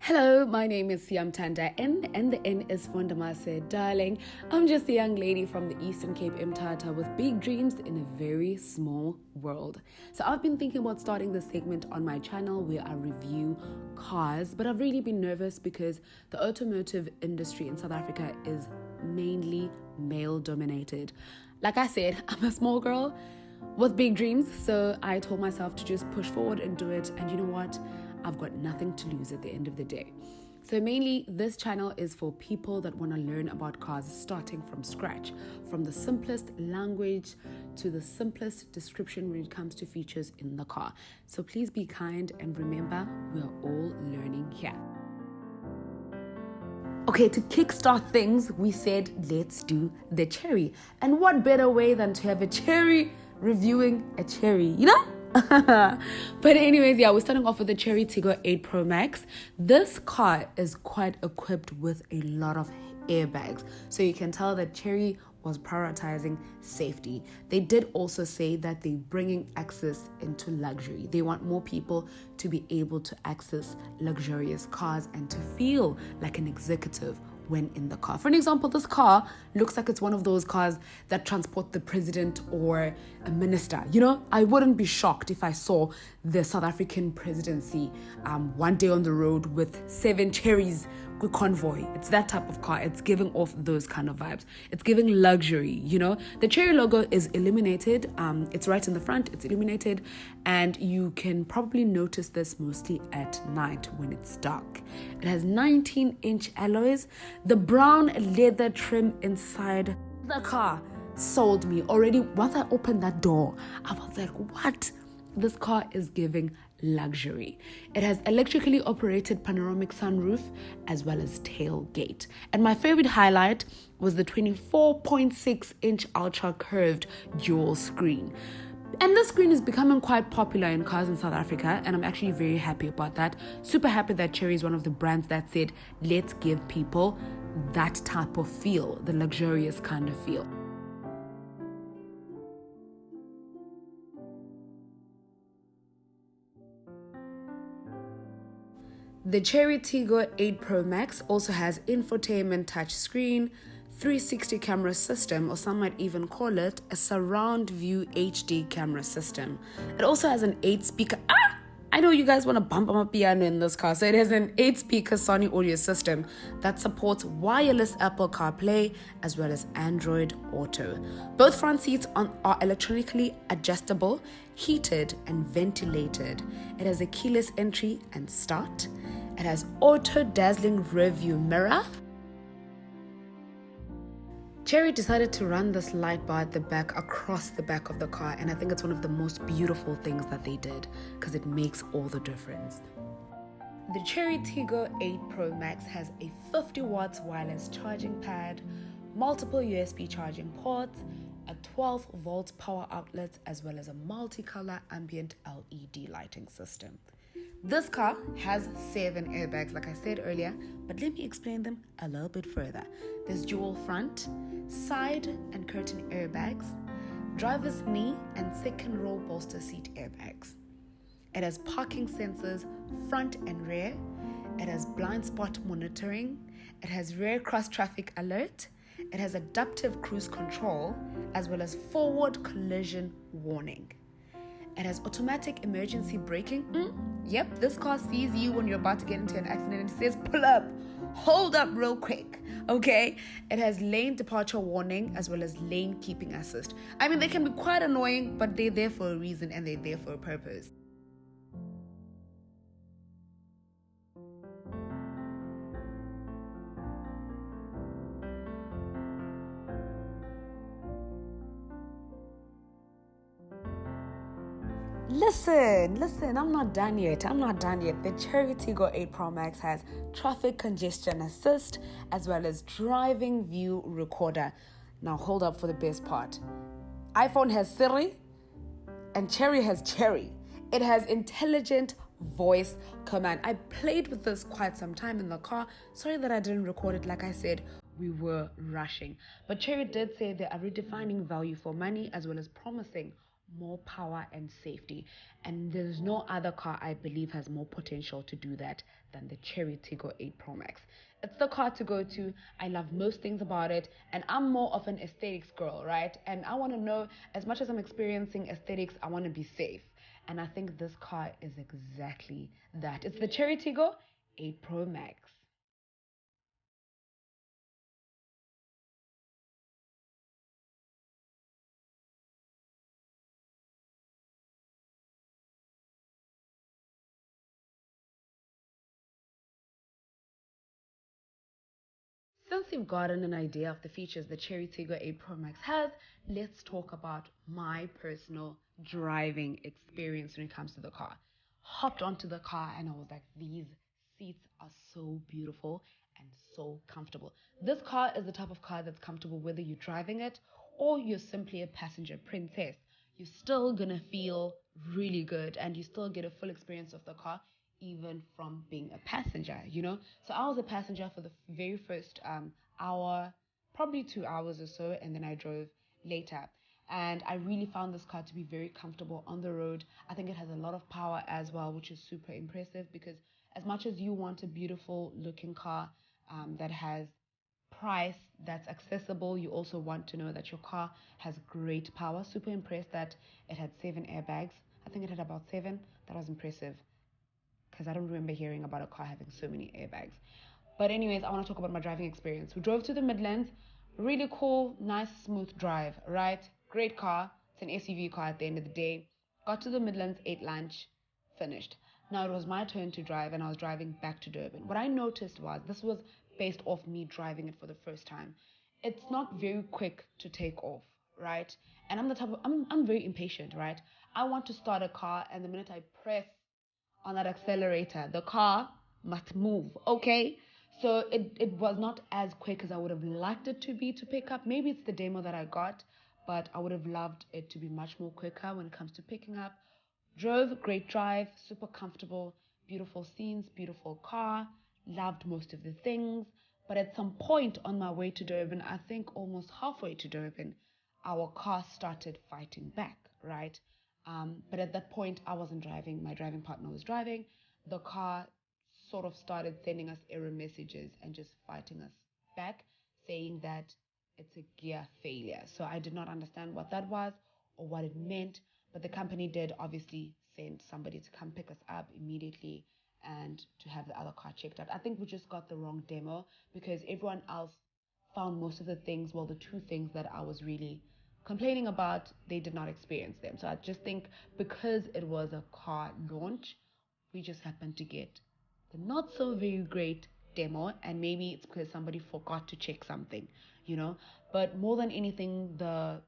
Hello, my name is Siyamthanda N, and the N is for Ndamase. Darling, I'm just a young lady from the Eastern Cape, Mthatha, with big dreams in a very small world. So I've been thinking about starting this segment on my channel where I review cars, but I've really been nervous because the automotive industry in South Africa is mainly male dominated. Like I said, I'm a small girl with big dreams, so I told myself to just push forward and do it. And you know what? I've got nothing to lose at the end of the day. So mainly this channel is for people that want to learn about cars starting from scratch, from the simplest language to the simplest description when it comes to features in the car. So please be kind and remember, we're all learning here. Okay, to kickstart things, we said let's do the Chery. And what better way than to have a Chery reviewing a Chery, you know? But anyways, yeah, we're starting off with the Chery Tiggo 8 Pro Max. This car is quite equipped with a lot of airbags, so you can tell that Chery was prioritizing safety. They did also say that they're bringing access into luxury. They want more people to be able to access luxurious cars and to feel like an executive when in the car. For an example, this car looks like it's one of those cars that transport the president or a minister. You know, I wouldn't be shocked if I saw the South African presidency one day on the road with 7 Cherys convoy. It's that type of car. It's giving off those kind of vibes. It's giving luxury, you know. The Chery logo is illuminated. It's right in the front. It's illuminated, and you can probably notice this mostly at night when it's dark. It has 19-inch alloys. The brown leather trim inside the car sold me already. Once I opened that door, I was like, what? This car is giving luxury. It has electrically operated panoramic sunroof as well as tailgate. And my favorite highlight was the 24.6-inch ultra curved dual screen. And this screen is becoming quite popular in cars in South Africa, and I'm actually very happy about that. Super happy that Chery is one of the brands that said, let's give people that type of feel, the luxurious kind of feel. The Chery Tiggo 8 Pro Max also has infotainment touchscreen, 360 camera system, or some might even call it a surround view HD camera system. It also has an 8-speaker. I know you guys want to bump on a piano in this car. So it has an 8-speaker Sony audio system that supports wireless Apple CarPlay as well as Android Auto. Both front seats are electronically adjustable, heated and ventilated. It has a keyless entry and start. It has auto dazzling rear view mirror. Chery decided to run this light bar at the back across the back of the car, and I think it's one of the most beautiful things that they did because it makes all the difference. The Chery Tiggo 8 Pro Max has a 50 watts wireless charging pad, multiple USB charging ports, a 12 volt power outlet, as well as a multicolor ambient LED lighting system. This car has 7 airbags, like I said earlier, but let me explain them a little bit further. There's dual front, side and curtain airbags, driver's knee and second row bolster seat airbags. It has parking sensors front and rear. It has blind spot monitoring. It has rear cross traffic alert. It has adaptive cruise control as well as forward collision warning. It has automatic emergency braking. Yep, this car sees you when you're about to get into an accident and says, pull up, hold up real quick, okay? It has lane departure warning as well as lane keeping assist. I mean, they can be quite annoying, but they're there for a reason and they're there for a purpose. Listen, I'm not done yet. The Chery Tiggo 8 Pro Max has traffic congestion assist as well as driving view recorder. Now hold up for the best part. iPhone has Siri and Chery has Chery. It has intelligent voice command. I played with this quite some time in the car. Sorry that I didn't record it. Like I said, we were rushing. But Chery did say they are redefining value for money as well as promising more power and safety. And there's no other car I believe has more potential to do that than the Chery Tiggo 8 Pro Max. It's the car to go to. I love most things about it, and I'm more of an aesthetics girl, right? And I want to know, as much as I'm experiencing aesthetics, I want to be safe. And I think this car is exactly that. It's the Chery Tiggo 8 Pro Max. Since you've gotten an idea of the features the Chery Tiggo 8 Pro Max has, let's talk about my personal driving experience when it comes to the car. Hopped onto the car and I was like, these seats are so beautiful and so comfortable. This car is the type of car that's comfortable whether you're driving it or you're simply a passenger princess. You're still gonna feel really good and you still get a full experience of the car even from being a passenger, you know? So I was a passenger for the very first hour, probably 2 hours or so, and then I drove later. And I really found this car to be very comfortable on the road. I think it has a lot of power as well, which is super impressive because as much as you want a beautiful looking car that has price that's accessible, you also want to know that your car has great power. Super impressed that it had 7 airbags. I think it had about 7. That was impressive because I don't remember hearing about a car having so many airbags. But anyways, I want to talk about my driving experience. We drove to the Midlands. Really cool, nice, smooth drive, right? Great car. It's an SUV car at the end of the day. Got to the Midlands, ate lunch, finished. Now it was my turn to drive and I was driving back to Durban. What I noticed was, this was based off me driving it for the first time. It's not very quick to take off, right? And I'm very impatient, right? I want to start a car and the minute I press on that accelerator, the car must move, okay? So it was not as quick as I would have liked it to be to pick up. Maybe it's the demo that I got, but I would have loved it to be much more quicker when it comes to picking up. Drove, great drive, super comfortable, beautiful scenes, beautiful car, loved most of the things. But at some point on my way to Durban, I think almost halfway to Durban, our car started fighting back, right? But at that point, I wasn't driving. My driving partner was driving. The car sort of started sending us error messages and just fighting us back, saying that it's a gear failure. So I did not understand what that was or what it meant, but the company did obviously send somebody to come pick us up immediately and to have the other car checked out. I think we just got the wrong demo because everyone else found most of the things, well, the two things that I was really complaining about, they did not experience them. So I just think because it was a car launch, we just happened to get the not so very great demo, and maybe it's because somebody forgot to check something, you know. But more than anything, the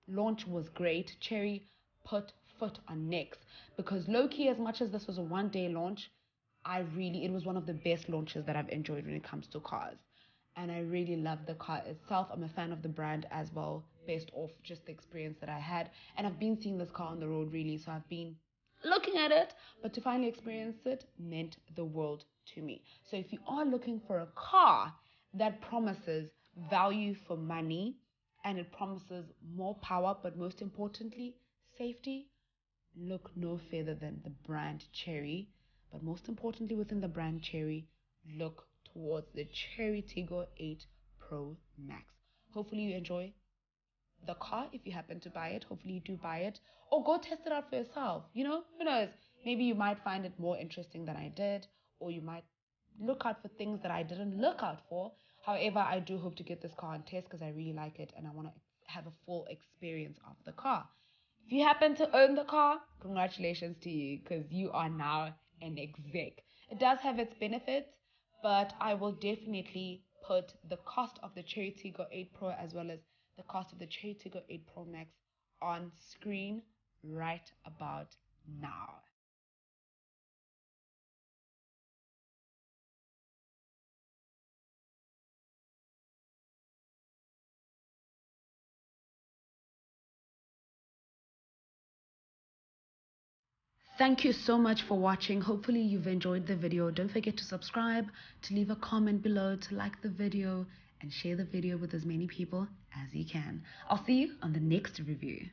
launch was great. Chery put foot on necks because low key, as much as this was a 1 day launch, it was one of the best launches that I've enjoyed when it comes to cars. And I really love the car itself. I'm a fan of the brand as well, based off just the experience that I had. And I've been seeing this car on the road really, so I've been looking at it, but to finally experience it meant the world to me. So if you are looking for a car that promises value for money and it promises more power, but most importantly, safety, look no further than the brand Chery. But most importantly, within the brand Chery, look towards the Chery Tiggo 8 Pro Max. Hopefully you enjoy the car if you happen to buy it. Hopefully you do buy it or go test it out for yourself. You know, who knows? Maybe you might find it more interesting than I did, or you might look out for things that I didn't look out for. However, I do hope to get this car on test because I really like it and I want to have a full experience of the car. If you happen to own the car, congratulations to you because you are now an exec. It does have its benefits, but I will definitely put the cost of the Chery Tiggo 8 Pro as well as the cost of the Chery Tiggo 8 Pro Max on screen right about now. Thank you so much for watching. Hopefully you've enjoyed the video. Don't forget to subscribe, to leave a comment below, to like the video, and share the video with as many people as you can. I'll see you on the next review.